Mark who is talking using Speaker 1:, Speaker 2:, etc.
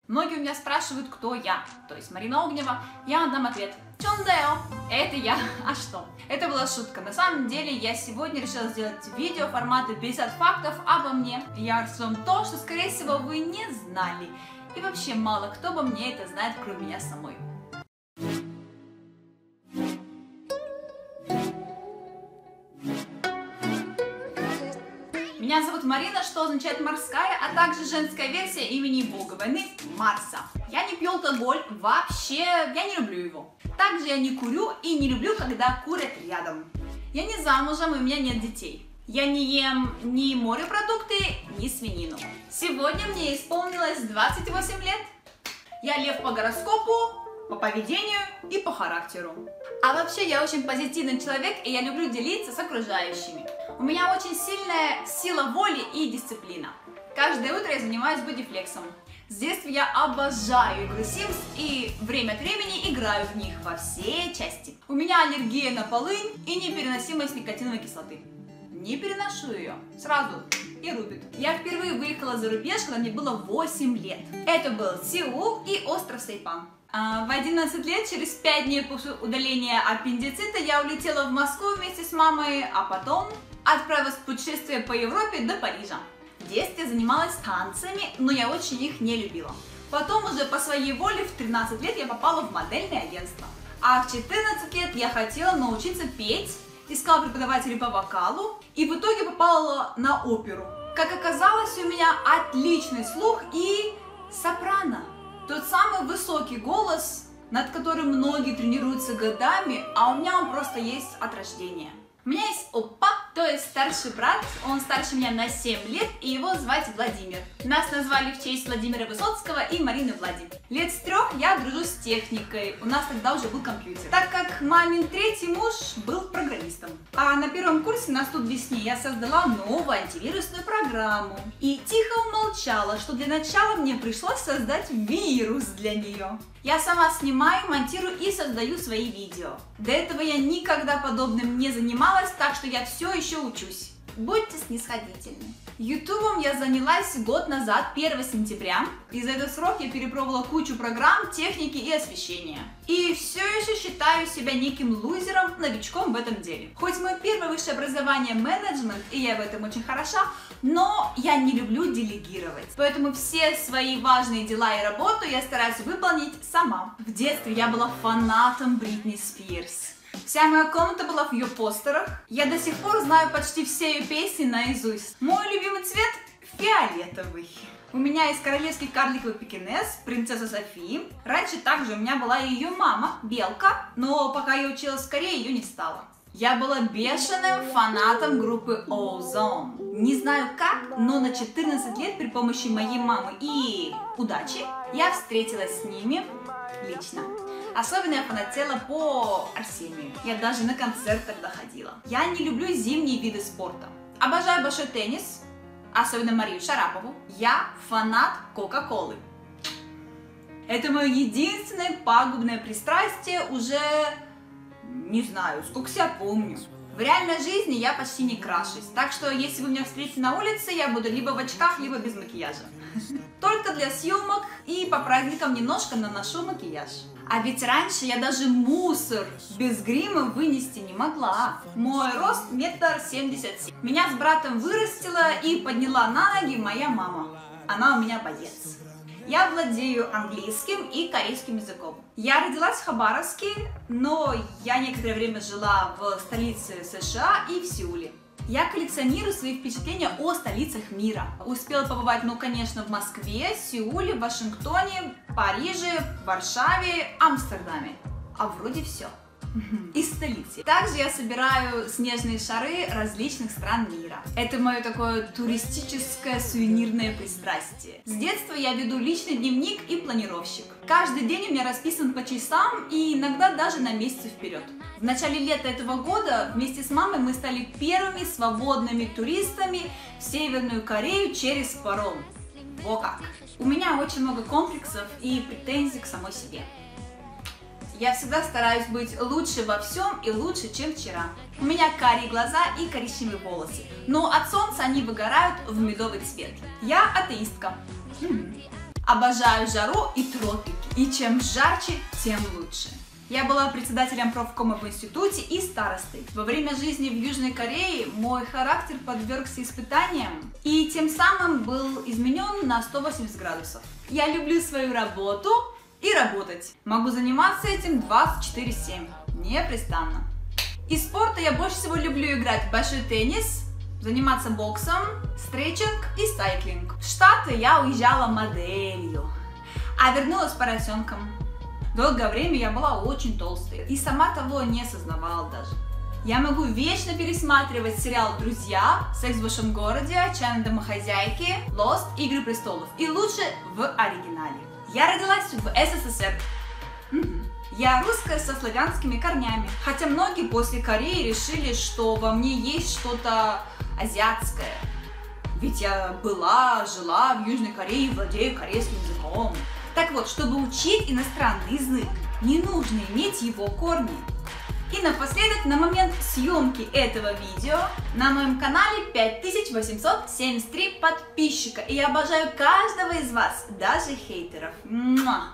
Speaker 1: Многие у меня спрашивают, кто я, то есть Марина Огнева. Я дам ответ: Чондео, это я. А что? Это была шутка. На самом деле я сегодня решила сделать видео формата 50 фактов обо мне. Я расскажу вам то, что, скорее всего, вы не знали. И вообще мало кто обо мне это знает, кроме меня самой. Меня зовут Марина, что означает морская, а также женская версия имени бога войны Марса. Я не пью алкоголь, вообще я не люблю его. Также я не курю и не люблю, когда курят рядом. Я не замужем и у меня нет детей. Я не ем ни морепродукты, ни свинину. Сегодня мне исполнилось 28 лет. Я лев по гороскопу, по поведению и по характеру. А вообще я очень позитивный человек, и я люблю делиться с окружающими. У меня очень сильная сила воли и дисциплина. Каждое утро я занимаюсь бодифлексом. С детства я обожаю игры Sims и время от времени играю в них во все части. У меня аллергия на полынь и непереносимость никотиновой кислоты. Не переношу ее сразу и рубит. Я впервые выехала за рубеж, когда мне было 8 лет. Это был Сеул и остров Сайпан. В 11 лет, через 5 дней после удаления аппендицита, я улетела в Москву вместе с мамой, а потом отправилась в путешествие по Европе до Парижа. В детстве занималась танцами, но я очень их не любила. Потом уже по своей воле в 13 лет я попала в модельное агентство. А в 14 лет я хотела научиться петь, искала преподавателей по вокалу и в итоге попала на оперу. Как оказалось, у меня отличный слух и сопрано. Тот самый высокий голос, над которым многие тренируются годами, а у меня он просто есть от рождения. У меня есть оппа, то есть старший брат, он старше меня на 7 лет, и его звать Владимир. Нас назвали в честь Владимира Высоцкого и Марины Влади. Лет с 3 я дружу с техникой, у нас тогда уже был компьютер. Так как мамин третий муж был программистом. А на первом курсе на студвесне я создала новую антивирусную программу. И тихо умолчала, что для начала мне пришлось создать вирус для нее. Я сама снимаю, монтирую и создаю свои видео. До этого я никогда подобным не занималась, так что я все еще учусь. Будьте снисходительны. Ютубом я занялась год назад, 1 сентября, и за этот срок я перепробовала кучу программ, техники и освещения. И все еще считаю себя неким лузером, новичком в этом деле. Хоть мое первое высшее образование менеджмент, и я в этом очень хороша, но я не люблю делегировать. Поэтому все свои важные дела и работу я стараюсь выполнить сама. В детстве я была фанатом Бритни Спирс. Вся моя комната была в ее постерах. Я до сих пор знаю почти все ее песни наизусть. Мой любимый цвет – фиолетовый. У меня есть королевский карликовый пекинес, принцесса Софи. Раньше также у меня была и ее мама, Белка, но пока я училась в Корее, ее не стало. Я была бешеным фанатом группы Ozone. Не знаю как, но на 14 лет при помощи моей мамы и удачи я встретилась с ними лично. Особенно я фанатела по Арсению. Я даже на концерт тогда ходила. Я не люблю зимние виды спорта. Обожаю большой теннис, особенно Марию Шарапову. Я фанат Кока-Колы. Это мое единственное пагубное пристрастие уже, не знаю, сколько себя помню. В реальной жизни я почти не крашусь, так что если вы меня встретите на улице, я буду либо в очках, либо без макияжа. Только для съемок и по праздникам немножко наношу макияж. А ведь раньше я даже мусор без грима вынести не могла. Мой рост 1,77 м. Меня с братом вырастила и подняла на ноги моя мама. Она у меня боец. Я владею английским и корейским языком. Я родилась в Хабаровске, но я некоторое время жила в столице США и в Сеуле. Я коллекционирую свои впечатления о столицах мира. Успела побывать, ну, конечно, в Москве, Сеуле, Вашингтоне, Париже, Варшаве, Амстердаме. А вроде все. Из столицы. Также я собираю снежные шары различных стран мира. Это мое такое туристическое сувенирное пристрастие. С детства я веду личный дневник и планировщик. Каждый день у меня расписан по часам и иногда даже на месяцы вперед. В начале лета этого года вместе с мамой мы стали первыми свободными туристами в Северную Корею через паром. Во как! У меня очень много комплексов и претензий к самой себе. Я всегда стараюсь быть лучше во всем и лучше, чем вчера. У меня карие глаза и коричневые волосы, но от солнца они выгорают в медовый цвет. Я атеистка. Обожаю жару и тропики, и чем жарче, тем лучше. Я была председателем профкома в институте и старостой. Во время жизни в Южной Корее мой характер подвергся испытаниям и тем самым был изменен на 180 градусов. Я люблю свою работу и работать. Могу заниматься этим 24/7, непрестанно. Из спорта я больше всего люблю играть в большой теннис, заниматься боксом, стретчинг и сайклинг. В Штаты я уезжала моделью, а вернулась поросенком. Долгое время я была очень толстой и сама того не осознавала даже. Я могу вечно пересматривать сериал «Друзья», «Секс в большом городе», «Отчаянные домохозяйки», «Lost», «Игры престолов» и лучше в оригинале. Я родилась в СССР. Я русская со славянскими корнями, хотя многие после Кореи решили, что во мне есть что-то азиатское. Ведь я жила в Южной Корее и владею корейским языком. Так вот, чтобы учить иностранный язык, не нужно иметь его корни. И напоследок, на момент съемки этого видео на моем канале 5873 подписчика. И я обожаю каждого из вас, даже хейтеров. Муа!